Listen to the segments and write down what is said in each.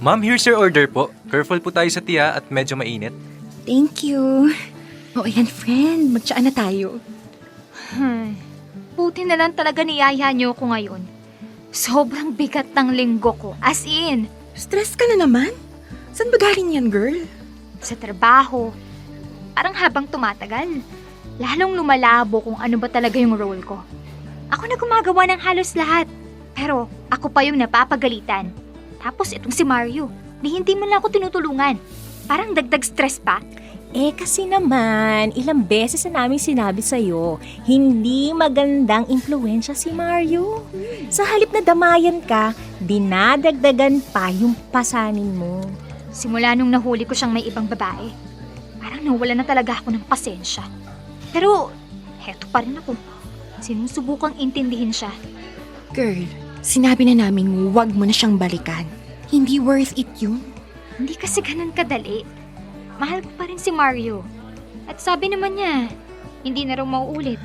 Ma'am, here's your order po. Careful po tayo sa tiya at medyo mainit. Thank you. O ayan, friend. Magtsaan na tayo. Buti na lang talaga niyaya niyo ko ngayon. Sobrang bigat ng linggo ko. As in, Stress ka na naman? Saan ba galing yan, girl? sa trabaho. Parang habang tumatagal, lalong lumalabo kung ano ba talaga yung role ko. Ako na gumagawa ng halos lahat. Pero ako pa yung napapagalitan. Tapos itong si Mario, ni hindi man lang ako tinutulungan. Parang dagdag stress pa. Kasi naman, ilang beses na namin sinabi sa'yo, hindi magandang impluensya si Mario. Sa halip na damayan ka, dinadagdagan pa yung pasanin mo. Simula nung nahuli ko siyang may ibang babae, parang nawala na talaga ako ng pasensya. Pero, heto pa rin ako. Sinusubukang intindihin siya. Girl, sinabi na namin huwag mo na siyang balikan. Hindi worth it yun. Hindi kasi ganun kadali. Mahal ko pa rin si Mario. At sabi naman niya, hindi na raw mauulit.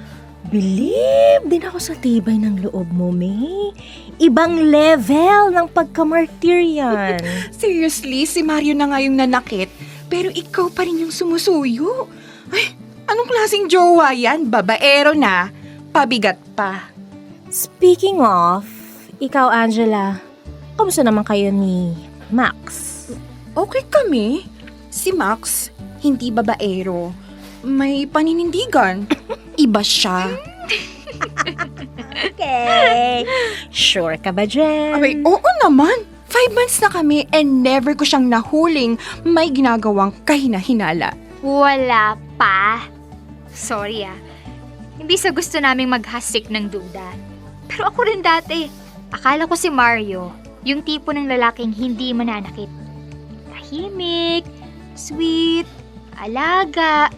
Believe din ako sa tibay ng loob mo, May. Ibang level ng pagkamartir yan. Seriously, si Mario na nga yung nanakit, pero ikaw pa rin yung sumusuyo. Ay, anong klaseng jowa yan? Babaero na, pabigat pa. Speaking of, ikaw, Angela, kamusta naman kayo ni Max? Okay kami. Si Max, hindi babaero. May paninindigan. Iba siya. Okay. Sure ka ba dyan? Abay, oo naman. 5 months na kami and never ko siyang nahuling may ginagawang kahina-hinala. Wala pa. Sorry Hindi sa gusto naming maghasik ng duda. Pero ako rin dati. Akala ko si Mario, yung tipo ng lalaking hindi mananakit. Tahimik, sweet, alaga.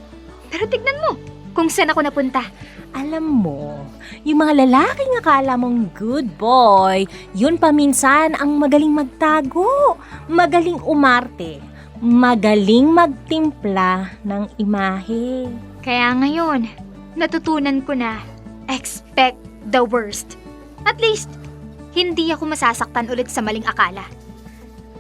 Pero tignan mo kung saan ako napunta. Alam mo, yung mga lalaking akala mong good boy, yun paminsan ang magaling magtago, magaling umarte, magaling magtimpla ng imahe. Kaya ngayon, natutunan ko na expect the worst. At least, hindi ako masasaktan ulit sa maling akala.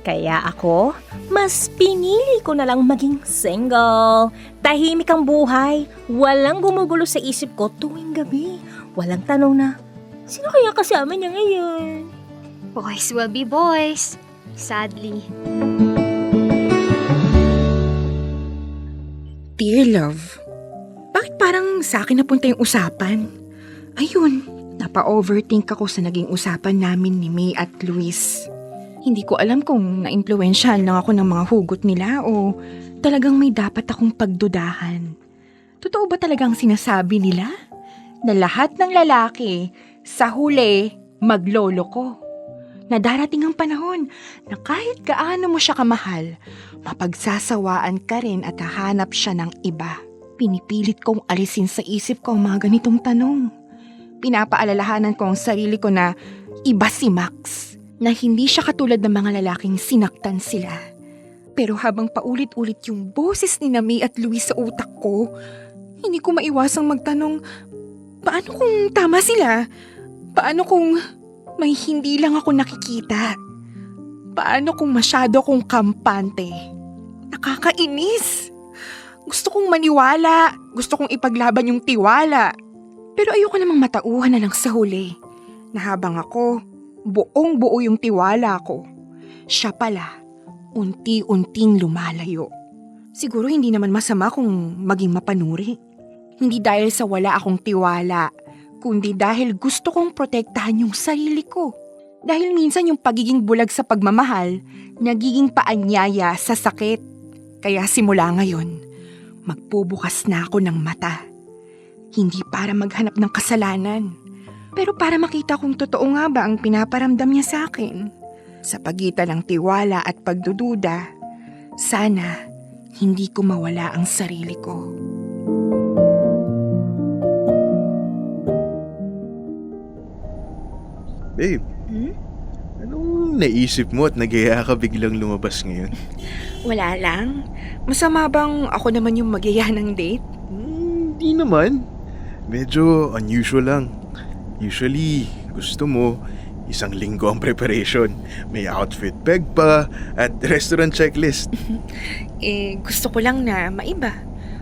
Kaya ako, mas pinili ko na lang maging single. Tahimik ang buhay, walang gumugulo sa isip ko tuwing gabi. Walang tanong na, sino kaya kasama niya ngayon? Boys will be boys, sadly. Dear love, bakit parang sa akin napunta yung usapan? Ayun, napa-overthink ako sa naging usapan namin ni May at Luis. Hindi ko alam kung na-impluwensyahan lang ako ng mga hugot nila o talagang may dapat akong pagdudahan. Totoo ba talagang sinasabi nila na lahat ng lalaki sa huli maglolo ko? Na darating ang panahon na kahit gaano mo siya kamahal, mapagsasawaan ka rin at hahanap siya ng iba. Pinipilit kong alisin sa isip ko ang mga ganitong tanong. Pinapaalalahanan ko ang sarili ko na iba si Max, na hindi siya katulad ng mga lalaking sinaktan sila. Pero habang paulit-ulit yung boses ni May at Luis sa utak ko, hindi ko maiwasang magtanong, paano kung tama sila? Paano kung may hindi lang ako nakikita? Paano kung masyado akong kampante? Nakakainis! Gusto kong maniwala, gusto kong ipaglaban yung tiwala. Pero ayoko namang matauhan na lang sa huli, na habang ako, buong-buo yung tiwala ko, siya pala, unti-unting lumalayo. Siguro hindi naman masama kung maging mapanuri. Hindi dahil sa wala akong tiwala, kundi dahil gusto kong protektahan yung sarili ko. Dahil minsan yung pagiging bulag sa pagmamahal, nagiging paanyaya sa sakit. Kaya simula ngayon, magbubukas na ako ng mata. Hindi para maghanap ng kasalanan, pero para makita kung totoo nga ba ang pinaparamdam niya sa akin. Sa pagitan ng tiwala at pagdududa, sana hindi ko mawala ang sarili ko. Babe, anong naisip mo at nagaya ka biglang lumabas ngayon? Wala lang. Masama bang ako naman yung magyaya ng date? Hindi naman. Medyo unusual lang. Usually, gusto mo, Isang linggo ang preparation. May outfit peg pa at restaurant checklist. Gusto ko lang na maiba.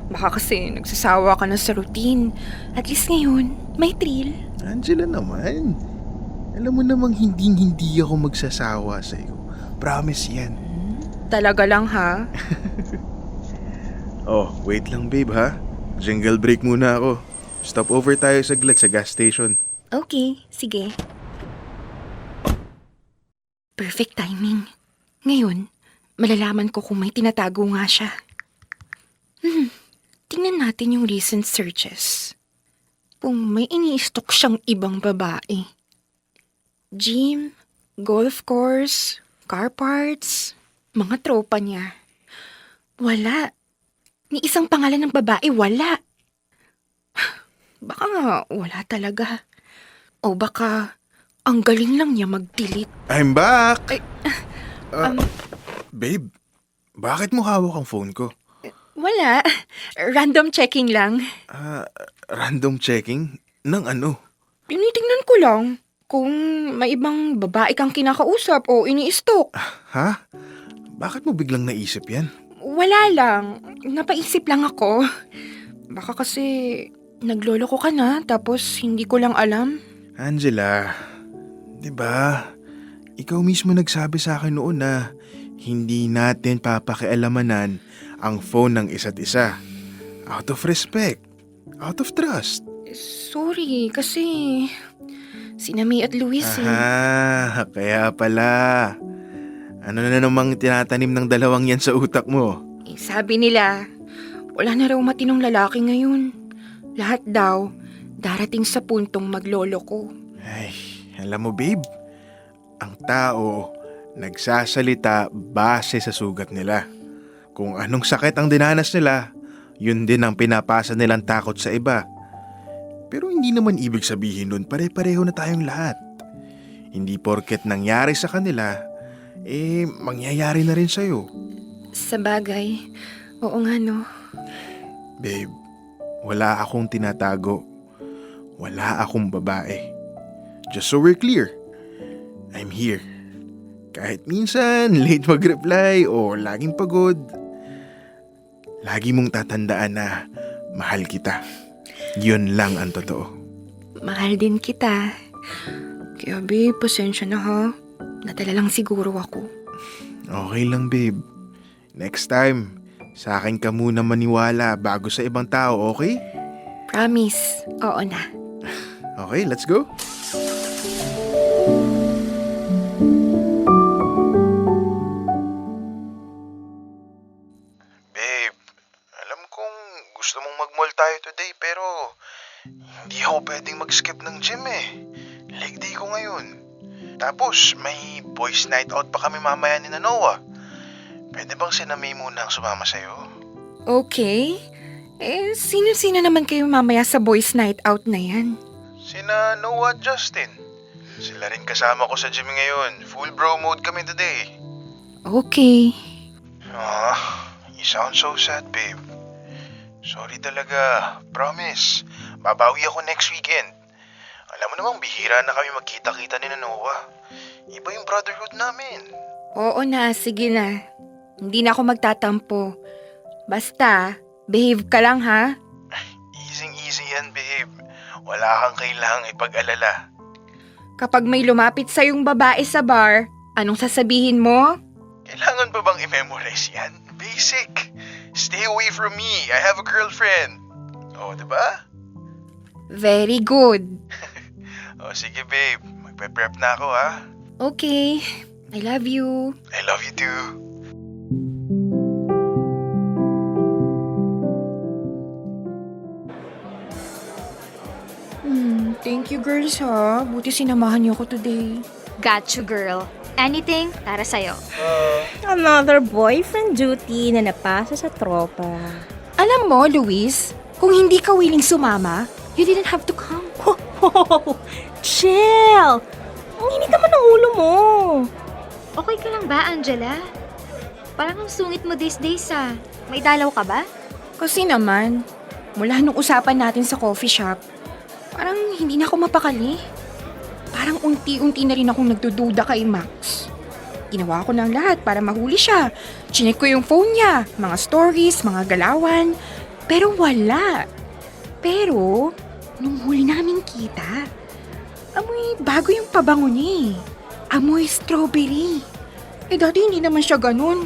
Baka kasi nagsasawa ka na sa routine. At least ngayon, may thrill. Angela naman. Alam mo namang hindi ako magsasawa sa'yo. Promise yan. Talaga lang ha? Oh, wait lang babe ha. Jingle break muna ako. Stop over tayo saglit sa gas station. Okay, sige. Perfect timing. Ngayon, malalaman ko kung may tinatago nga siya. Tingnan natin yung recent searches. Kung may ini-stock siyang ibang babae. Gym, golf course, car parts, mga tropa niya. Wala. Ni isang pangalan ng babae, wala. Baka nga wala talaga. O baka ang galing lang niya mag-delete. I'm back! Ay, Babe, bakit mo hawak ang phone ko? Wala. Random checking lang. Random checking? Ng ano? Tinitingnan ko lang kung may ibang babae kang kinakausap o ini-stalk. Ha? Bakit mo biglang naisip yan? Wala lang. Napaisip lang ako. Baka kasi nagloloko ka na tapos hindi ko lang alam. Angela, di ba? Ikaw mismo nagsabi sa akin noon na hindi natin papakialamanan ang phone ng isa't isa. Out of respect. Out of trust. Sorry, kasi sina May at Luis Kaya pala. Ano na namang tinatanim ng dalawang yan sa utak mo? sabi nila, wala na raw matinong lalaki ngayon. Lahat daw, darating sa puntong magloloko. Ay, alam mo babe, ang tao nagsasalita base sa sugat nila. Kung anong sakit ang dinanas nila, yun din ang pinapasa nilang takot sa iba. Pero hindi naman ibig sabihin nun pare-pareho na tayong lahat. Hindi porket nangyari sa kanila, mangyayari na rin sa'yo. Sa bagay, oo nga no. Babe, wala akong tinatago. Wala akong babae. Just so we're clear, I'm here. Kahit minsan late mag-reply o laging pagod, lagi mong tatandaan na mahal kita. Yun lang ang totoo. Mahal din kita. Kaya babe, pasensya na ha. Nadala lang siguro ako. Okay lang babe. Next time, sa akin ka muna maniwala bago sa ibang tao, okay? Promise, oo na. Okay, let's go. Babe, alam kong gusto mong mag-mall tayo today pero hindi ako pwedeng mag-skip ng gym eh. Leg day ko ngayon. Tapos may boys night out pa kami mamaya ni Noah. Pwede bang sinamay muna ang sumama sa'yo? Okay. Sino-sino naman kayo mamaya sa boys night out na yan? Sina Noah at Justin. Sila rin kasama ko sa gym ngayon. Full bro mode kami today. Okay. You sound so sad, babe. Sorry talaga. Promise. Babawi ako next weekend. Alam mo namang bihira na kami magkita-kita ni Noah. Iba yung brotherhood namin. Oo na, sige na. Hindi na ako magtatampo. Basta, behave ka lang ha. Easy yan, babe. Wala kang kailangang ipag-alala. Kapag may lumapit sa yung babae sa bar, anong sasabihin mo? Kailangan pa bang i-memorize yan? Basic. Stay away from me. I have a girlfriend. Oh, diba? Very good. Oh, sige, babe. Magpe-prep na ako, ha? Okay. I love you. I love you too. Thank you girls ha. Buti sinamahan niyo ako today. Got you, girl. Anything para sa'yo. Another boyfriend duty na napasa sa tropa. Alam mo, Luis, kung hindi ka willing sumama, you didn't have to come. Chill! Ang init naman ng ulo mo. Okay ka lang ba, Angela? Parang ang sungit mo these days, ah. May dalaw ka ba? Kasi naman, mula nung usapan natin sa coffee shop, parang hindi na ako mapakali. parang unti-unti na rin akong nagdududa kay Max. Ginawa ko ng lahat para mahuli siya. Chinek ko yung phone niya, mga stories, mga galawan. Pero wala. Pero, nung huli namin kita, amoy bago yung pabango niya eh. Amoy strawberry. Dati hindi naman siya ganun.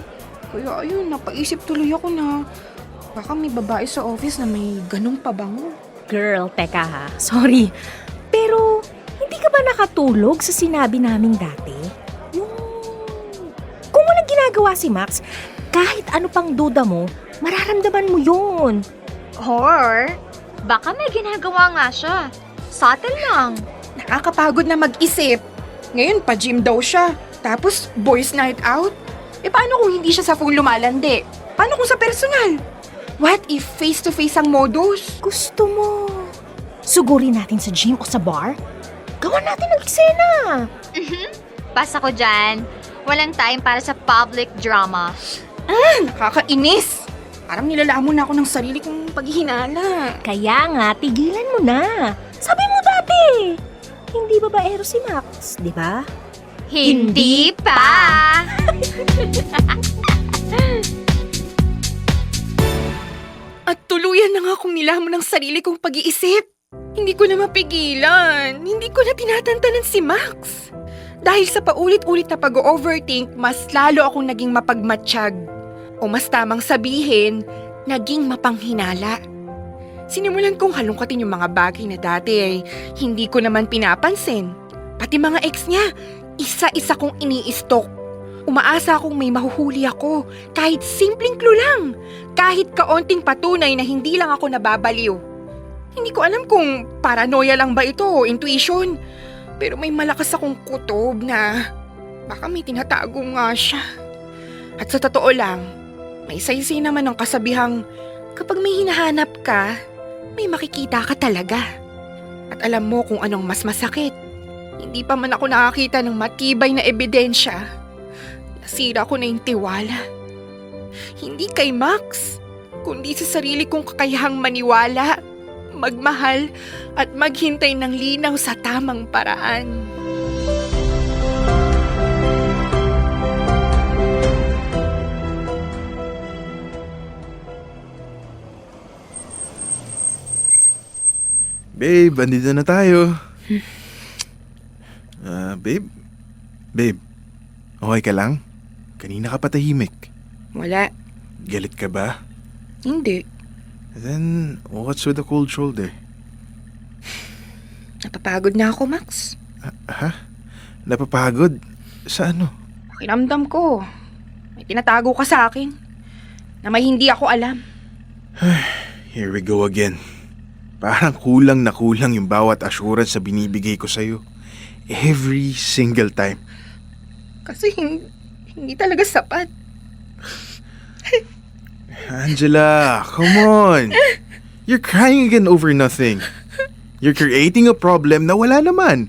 Kaya ayun, napaisip tuloy ako na baka may babae sa office na may ganung pabango. Girl, teka ha. Sorry. Pero, hindi ka ba nakatulog sa sinabi naming dati? Yung... Kung walang ginagawa si Max, kahit ano pang duda mo, mararamdaman mo yun. Or, baka may ginagawa nga siya. Subtle lang. Nakakapagod na mag-isip. Ngayon, pa-gym daw siya. Tapos, boys night out? Paano kung hindi siya sa phone lumalandi? Paano kung sa personal? What if face-to-face ang modus? Gusto mo, sugurin natin sa gym o sa bar? Gawan natin ng eksena. Pass ako dyan. Walang time para sa public drama. Nakakainis! Parang nilalamon na ako ng sarili kong paghihinala. Kaya nga, tigilan mo na. Sabi mo dati, hindi babaero si Max, di ba? Hindi pa! At tuluyan na nga akong nilamon ng sarili kong pag-iisip. Hindi ko na mapigilan. Hindi ko na tinatantanan si Max. Dahil sa paulit-ulit na pag-overthink, mas lalo akong naging mapagmatsyag. O mas tamang sabihin, naging mapanghinala. Sinimulan kong halongkatin yung mga bagay na dati ay hindi ko naman pinapansin. Pati mga ex niya, isa-isa kong ini-stalk. Umaasa akong may mahuhuli ako, kahit simpleng clue lang. Kahit kaunting patunay na hindi lang ako nababaliw. Hindi ko alam kung paranoia lang ba ito o intuition. Pero may malakas akong kutob na baka may tinatago nga siya. At sa totoo lang, may saysay naman ang kasabihang kapag may hinahanap ka, may makikita ka talaga. At alam mo kung anong mas masakit. Hindi pa man ako nakakita ng matibay na ebidensya. Nasira ko na yung tiwala. Hindi kay Max, kundi sa sarili kong kakayahang maniwala, magmahal at maghintay ng linaw sa tamang paraan. Babe, andito na tayo. Babe? Babe, okay ka lang? Kanina ka patahimik. Wala. Galit ka ba? Hindi. Then, what's with the cold shoulder? Napapagod na ako, Max. Ha? Napapagod? Sa ano? Pakiramdam ko. May tinatago ka sa akin. Na may hindi ako alam. Here we go again. Parang kulang na kulang yung bawat assurance na binibigay ko sa'yo. Every single time. Kasi hindi talaga sapat. Angela, come on. You're crying again over nothing. You're creating a problem na wala naman.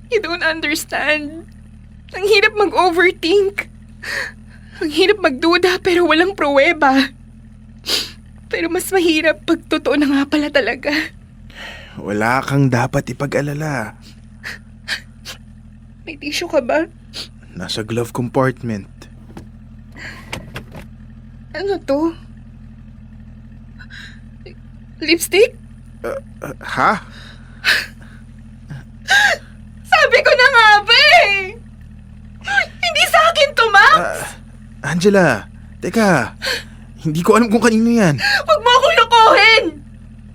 You don't understand. Ang hirap mag-overthink. Ang hirap magduda pero walang pruweba. Pero mas mahirap pag totoo na nga pala talaga. Wala kang dapat ipag-alala. May tissue ka ba? Nasa glove compartment. Ano to? Lipstick? Ha? Sabi ko na nga ba eh! Hindi sa akin to, Max! Angela, teka. Hindi ko alam kung kanino yan. Huwag mo akong lokohin!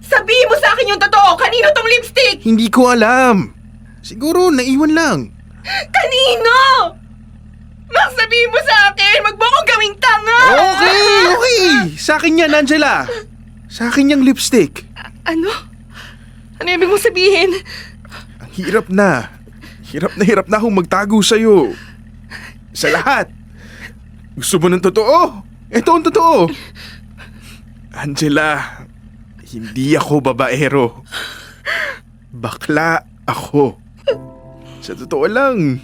Sabihin mo sa akin yung totoo! Kanino tong lipstick? Hindi ko alam. Siguro naiwan lang. Kanino? Max, sabihin mo sa akin! Huwag mo akong gawing tanga! Okay. Sa akin yan, Angela. Sa akin yung lipstick. Ano? Ano ibig mong sabihin? Ang hirap na. Hirap na akong magtago sa'yo. Sa lahat. Gusto mo ng totoo? Ito ang totoo. Angela, hindi ako babaero. Bakla ako. Sa totoo lang,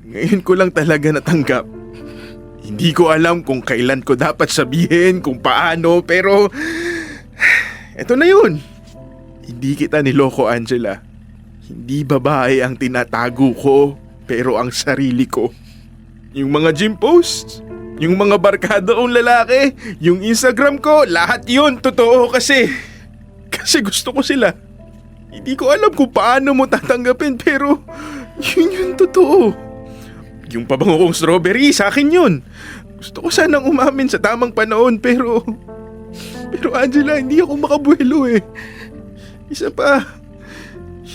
ngayon ko lang talaga natanggap. Hindi ko alam kung kailan ko dapat sabihin, kung paano, pero eto na yun. Hindi kita niloko, Angela. Hindi babae ang tinatago ko, pero ang sarili ko. Yung mga gym posts, yung mga barkada kong lalaki, yung Instagram ko, lahat yun totoo kasi. Kasi gusto ko sila. Hindi ko alam kung paano mo tatanggapin pero yun yung totoo. Yung pabango kong strawberry, sa akin yun. Gusto ko sanang umamin sa tamang panahon pero Angela, hindi ako makabuelo eh. Isa pa,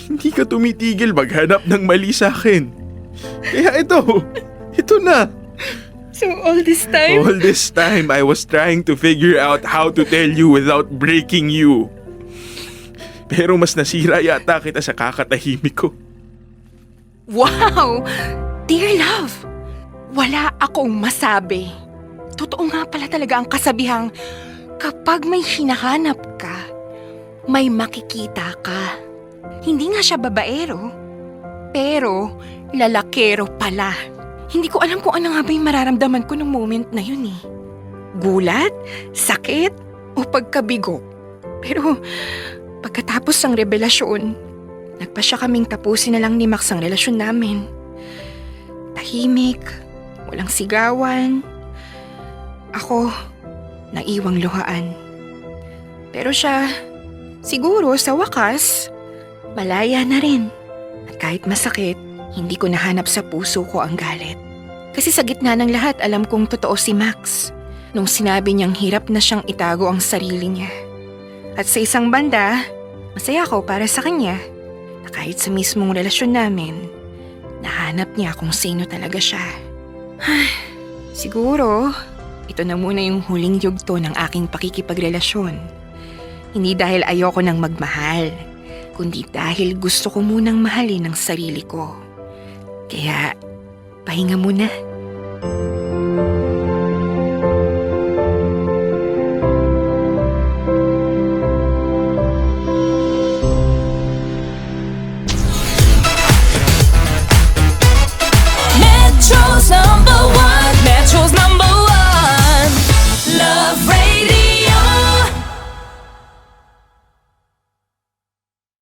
hindi ka tumitigil maghanap ng mali sa akin. Kaya ito na. So all this time? All this time, I was trying to figure out how to tell you without breaking you. Pero mas nasira yata kita sa kakatahimik ko. Wow! Dear love, wala akong masabi. Totoo nga pala talaga ang kasabihang kapag may hinahanap ka, may makikita ka. Hindi nga siya babaero, pero lalakero pala. Hindi ko alam kung ano nga ba yung mararamdaman ko nung moment na yun eh. Gulat, sakit, o pagkabigo. Pero pagkatapos ng revelasyon, nagpasya kaming tapusin na lang ni Max ang relasyon namin. Tahimik, walang sigawan. Ako, naiwang luhaan. Pero siya, siguro sa wakas, malaya na rin. At kahit masakit, hindi ko nahanap sa puso ko ang galit. Kasi sa gitna ng lahat, alam kong totoo si Max. Nung sinabi niyang hirap na siyang itago ang sarili niya. At sa isang banda, masaya ako para sa kanya. Na kahit sa mismong relasyon namin, nahanap niya kung sino talaga siya. Siguro, ito na muna yung huling yugto ng aking pakikipagrelasyon. Hindi dahil ayoko nang magmahal, kundi dahil gusto ko munang mahalin ang sarili ko. Kaya, pahinga muna.